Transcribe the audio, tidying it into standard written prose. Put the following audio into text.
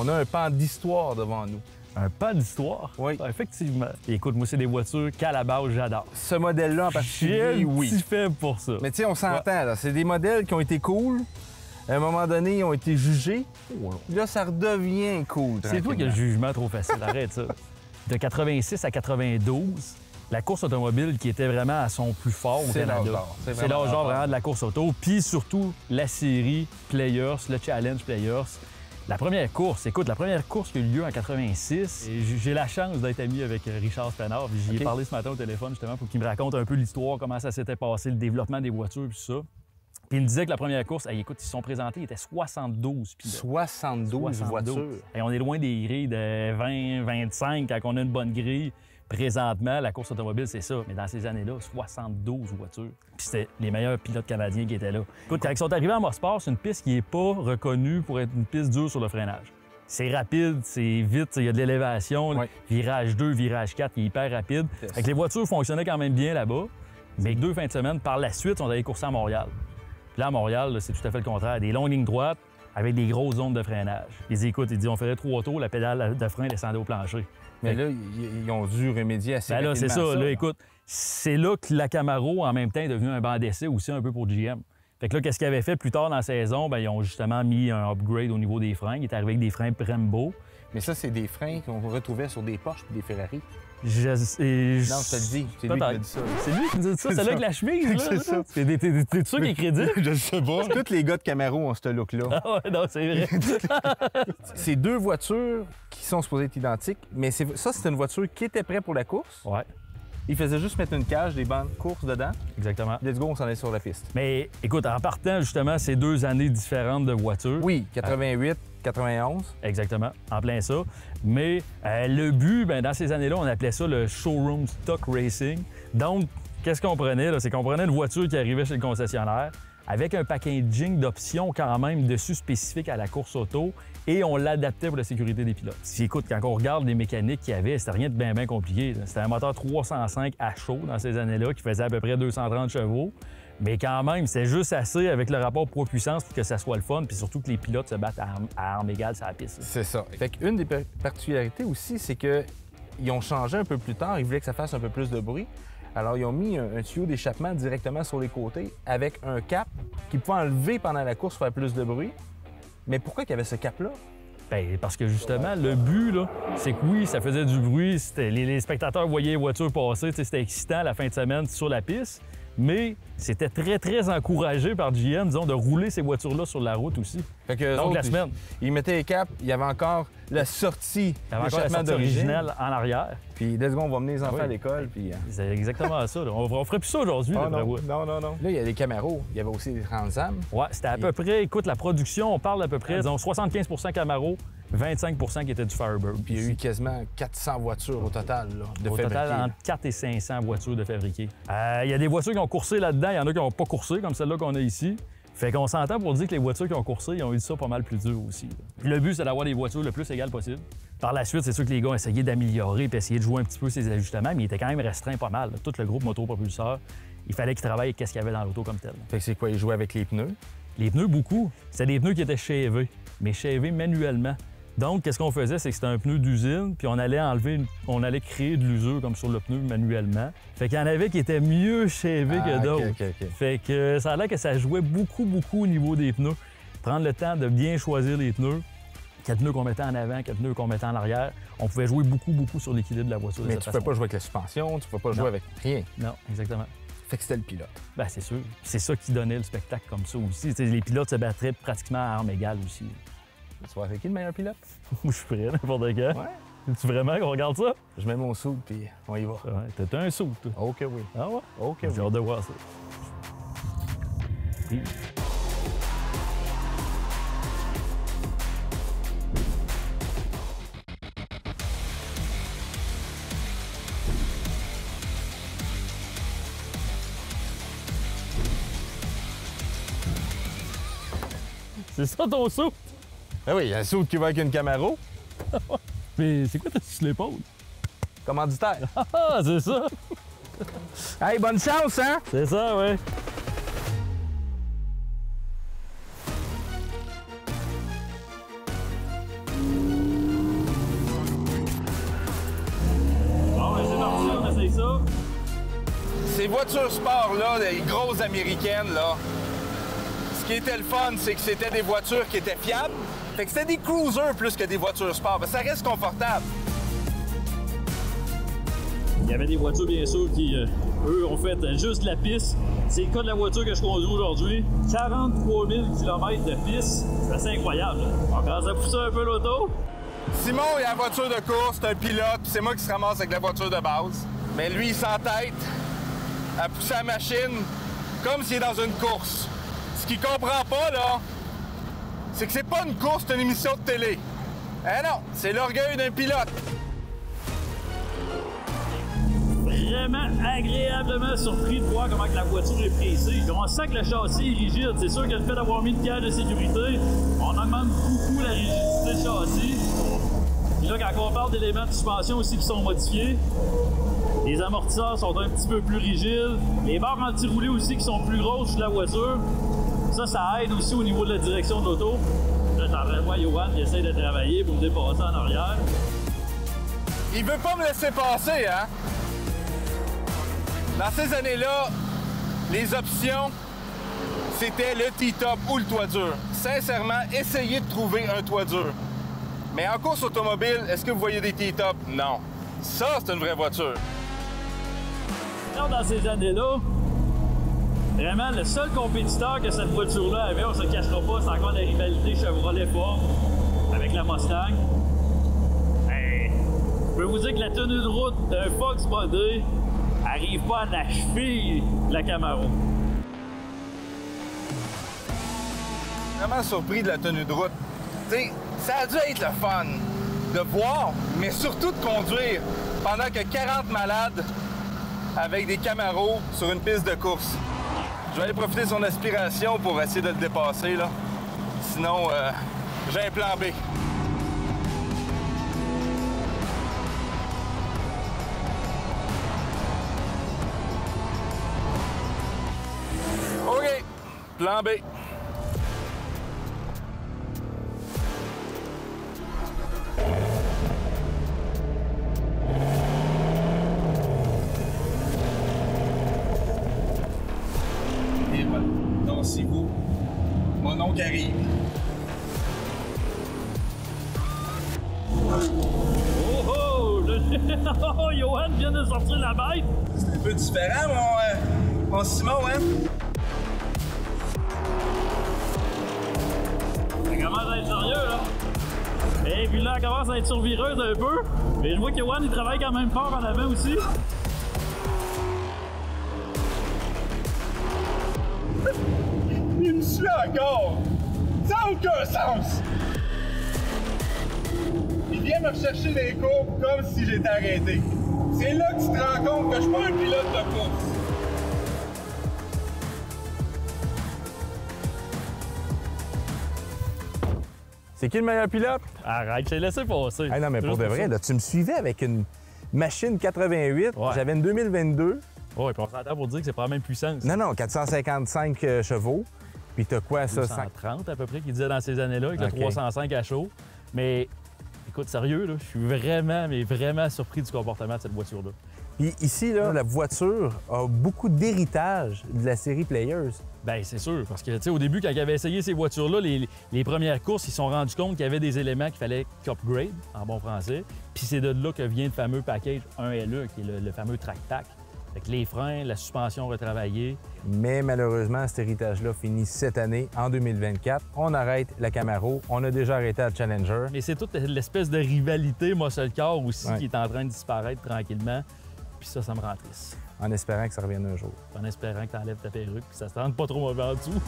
On a un pan d'histoire devant nous. Un pan d'histoire? Oui. Ah, effectivement. Et écoute, moi, c'est des voitures qu'à la base, j'adore. Ce modèle-là en J'ai particulier, un oui. petit faible pour ça. Mais tu sais, on s'entend, là. C'est des modèles qui ont été cool. À un moment donné, ils ont été jugés. Puis là, ça redevient cool. C'est toi qui as le jugement trop facile. Arrête ça. De 86 à 92, la course automobile qui était vraiment à son plus fort au C'est l'âge Canada. d'or. C'est l'âge d'or vraiment de la course auto. Puis surtout, la série Players, le Challenge Players. La première course, écoute, la première course qui a eu lieu en 86, j'ai la chance d'être ami avec Richard Spanard. J'y ai parlé ce matin au téléphone justement pour qu'il me raconte un peu l'histoire, comment ça s'était passé, le développement des voitures, tout ça. Puis il me disait que la première course, écoute, ils se sont présentés, il était 72 pilotes. 72 voitures. Et on est loin des grilles de 20, 25 quand on a une bonne grille. Présentement, la course automobile, c'est ça. Mais dans ces années-là, 72 voitures. Puis c'était les meilleurs pilotes canadiens qui étaient là. Écoute, quand ils sont arrivés à Mosport, c'est une piste qui n'est pas reconnue pour être une piste dure sur le freinage. C'est rapide, c'est vite, il y a de l'élévation. Oui. Virage 2, virage 4, il est hyper rapide. Fait que les voitures fonctionnaient quand même bien là-bas. Mais 2 fins de semaine, par la suite, on allait courser à Montréal. Puis là, à Montréal, c'est tout à fait le contraire. Des longues lignes droites avec des grosses zones de freinage. Ils disent, écoute, on ferait 3 tours, la pédale de frein descendait au plancher. Mais là, ils ont dû remédier assez Ben là, rapidement c'est ça. à Là, écoute, c'est là que la Camaro, en même temps, est devenue un banc d'essai aussi un peu pour GM. Fait que là, qu'est-ce qu'ils avaient fait plus tard dans la saison? Bien, ils ont justement mis un upgrade au niveau des freins. Ils étaient arrivés avec des freins Brembo. Mais ça, c'est des freins qu'on retrouvait sur des Porsche et des Ferrari. Non, je te le dis. C'est lui qui m'a dit ça. C'est lui qui me dit ça? C'est là avec la chemise, là? C'est ça. T'es sûr qu'il est crédible? Je sais pas. Tous les gars de Camaro ont ce look-là. Ah ouais, non, c'est vrai. C'est deux voitures qui sont supposées être identiques, mais ça, c'était une voiture qui était prête pour la course. Ouais, Il faisait juste mettre une cage, des bancs de course dedans. exactement. Let's go, on s'en est sur la piste. Mais écoute, en partant, justement, c'est 2 années différentes de voitures. Oui, 88, 91. Exactement, en plein ça. Mais le but, ben, dans ces années-là, on appelait ça le showroom stock racing. Donc, qu'est-ce qu'on prenait? Là? C'est qu'on prenait une voiture qui arrivait chez le concessionnaire avec un packaging d'options quand même dessus spécifique à la course auto et on l'adaptait pour la sécurité des pilotes. Si, écoute, quand on regarde les mécaniques qu'il y avait, c'était rien de bien compliqué. C'était un moteur 305 à chaud dans ces années-là qui faisait à peu près 230 chevaux. Mais quand même, c'est juste assez avec le rapport poids-puissance pour que ça soit le fun, puis surtout que les pilotes se battent à armes égales sur la piste. C'est ça. Fait qu'une des particularités aussi, c'est qu'ils ont changé un peu plus tard. Ils voulaient que ça fasse un peu plus de bruit. Alors, ils ont mis un tuyau d'échappement directement sur les côtés avec un cap qui pouvait enlever pendant la course pour faire plus de bruit. Mais pourquoi il y avait ce cap-là? Bien, parce que justement, le but, là, c'est que oui, ça faisait du bruit. Les spectateurs voyaient les voitures passer. C'était excitant la fin de semaine sur la piste. Mais c'était très, très encouragé par GM, disons, de rouler ces voitures-là sur la route aussi. Fait que Donc, autres, la semaine. Ils mettaient les caps, il y avait encore la sortie Il y avait encore la d'échappement sortie d'origine. originelle en arrière. Puis, let's go, on va mener les enfants oui. à l'école. Puis, C'est exactement ça. Là. On ferait plus ça aujourd'hui. Oh, d'après non, moi. non. Là, il y a des Camaro. Il y avait aussi des Trans Am. Ouais, c'était à peu près, écoute, la production, on parle à peu près, disons, 75 Camaro, 25 qui était du Firebird. Puis, il y a eu quasiment 400 voitures au total là, de Au fabriquées. total, entre 4 et 500 voitures de fabriquées. Il y a des voitures qui ont coursé là-dedans, il y en a qui n'ont pas coursé, comme celle-là qu'on a ici. Fait qu'on s'entend pour dire que les voitures qui ont coursé, ils ont eu ça pas mal plus dur aussi. Là. Puis le but, c'est d'avoir des voitures le plus égales possible. Par la suite, c'est sûr que les gars ont essayé d'améliorer et essayer de jouer un petit peu ces ajustements, mais ils étaient quand même restreints pas mal. Là. Tout le groupe motopropulseur, il fallait qu'ils travaillent avec ce qu'il y avait dans l'auto comme tel. Fait que c'est quoi? Ils jouaient avec les pneus. Les pneus, beaucoup. C'était des pneus qui étaient chevés, mais chevés manuellement. Donc, qu'est-ce qu'on faisait? C'est que c'était un pneu d'usine, puis on allait créer de l'usure comme sur le pneu manuellement. Fait qu'il y en avait qui étaient mieux chevés que d'autres. OK. Fait que ça a l'air que ça jouait beaucoup au niveau des pneus. Prendre le temps de bien choisir les pneus. Quel pneu qu'on mettait en avant, quel pneu qu'on mettait en arrière. On pouvait jouer beaucoup sur l'équilibre de la voiture. Mais tu ne peux pas jouer avec la suspension, tu ne peux pas jouer avec rien. Non, exactement. Fait que c'était le pilote. Bien, c'est sûr. C'est ça qui donnait le spectacle comme ça aussi. T'sais, les pilotes se battraient pratiquement à armes égales aussi. Tu vois, c'est qui le meilleur pilote? Moi, je suis prêt, n'importe quand. Ouais. Tu vraiment qu'on regarde ça? Je mets mon soude, puis on y va. Ouais, t'as un saut, toi. OK, oui. Ah ouais? OK, J'ai oui. hâte de voir ça. Oui. C'est ça ton saut? Ah oui, il y a un soude qui va avec une Camaro. Mais c'est quoi t'as sur l'épaule? Commanditaire. Ah, c'est ça! Hey, bonne chance, hein? C'est ça, ouais. voitures sport, là, les grosses américaines, là, ce qui était le fun, c'est que c'était des voitures qui étaient fiables. Fait que c'était des cruisers plus que des voitures sport. Ben, ça reste confortable. Il y avait des voitures, bien sûr, qui, eux, ont fait juste la piste. C'est le cas de la voiture que je conduis aujourd'hui. 43 000 km de piste. C'est assez incroyable. On commence à pousser un peu l'auto. Simon, il a la voiture de course, c'est un pilote, puis c'est moi qui se ramasse avec la voiture de base. Mais lui, il s'entête à pousser la machine comme s'il est dans une course. Ce qu'il comprend pas, là, c'est que c'est pas une course, c'est une émission de télé. Eh non, c'est l'orgueil d'un pilote. Vraiment agréablement surpris de voir comment que la voiture est pressée. On sent que le châssis est rigide. C'est sûr que le fait d'avoir mis une cage de sécurité, on augmente beaucoup la rigidité du châssis. Puis là, quand on parle d'éléments de suspension aussi qui sont modifiés, les amortisseurs sont un petit peu plus rigides. Les barres anti-roulées aussi qui sont plus grosses sur la voiture. Ça aide aussi au niveau de la direction de l'auto. Là, j'en vois Johan qui essaie de travailler pour me dépasser en arrière. Il veut pas me laisser passer, hein? Dans ces années-là, les options, c'était le T-top ou le toit dur. Sincèrement, essayez de trouver un toit dur. Mais en course automobile, est-ce que vous voyez des T-top? Non. Ça, c'est une vraie voiture. Dans ces années-là, vraiment, le seul compétiteur que cette voiture-là avait, on se cachera pas, c'est encore la rivalité Chevrolet-Ford avec la Mustang. Hey, je peux vous dire que la tenue de route d'un Fox Body arrive pas à la cheville de la Camaro. Vraiment surpris de la tenue de route. T'sais, ça a dû être le fun de voir, mais surtout de conduire pendant que 40 malades avec des Camaros sur une piste de course. Je vais aller profiter de son aspiration pour essayer de le dépasser, là. Sinon, j'ai un plan B. OK, plan B. Et voilà, dansez-vous. Mon oncle arrive. Oh oh! Oh, Johan vient de sortir la bête! C'est un peu différent, mon Simon, hein? Ça commence à être sérieux, là. Et puis là, elle commence à être survireuse un peu. Mais je vois que Johan, il travaille quand même fort en avant aussi. Il me suit encore! Ça n'a aucun sens! Il vient me rechercher des courbes comme si j'étais arrêté. C'est là que tu te rends compte que je suis pas un pilote de course. C'est qui le meilleur pilote? Arrête, je t'ai laissé passer. Ah non, mais pour de vrai, là, tu me suivais avec une machine 88, ouais. J'avais une 2022. Oui, puis on s'entend pour dire que c'est pas la même puissance. Non, non, 455 chevaux. Puis t'as quoi, ça? 130 à peu près, qu'il disait dans ces années-là, avec le 305 à chaud. Mais écoute, sérieux, là, je suis vraiment, mais vraiment surpris du comportement de cette voiture-là. Puis ici, là, la voiture a beaucoup d'héritage de la série Players. Bien, c'est sûr, parce que, tu sais, au début, quand ils avaient essayé ces voitures-là, les premières courses, ils se sont rendus compte qu'il y avait des éléments qu'il fallait upgrade, en bon français. Puis c'est de là que vient le fameux package 1LE, qui est le fameux track-pack. Avec les freins, la suspension retravaillée. Mais malheureusement, cet héritage-là finit cette année, en 2024. On arrête la Camaro. On a déjà arrêté la Challenger. Mais c'est toute l'espèce de rivalité muscle car aussi qui est en train de disparaître tranquillement. Puis ça me rend triste. En espérant que ça revienne un jour. En espérant que tu enlèves ta perruque puis ça se rende pas trop mauvais en dessous.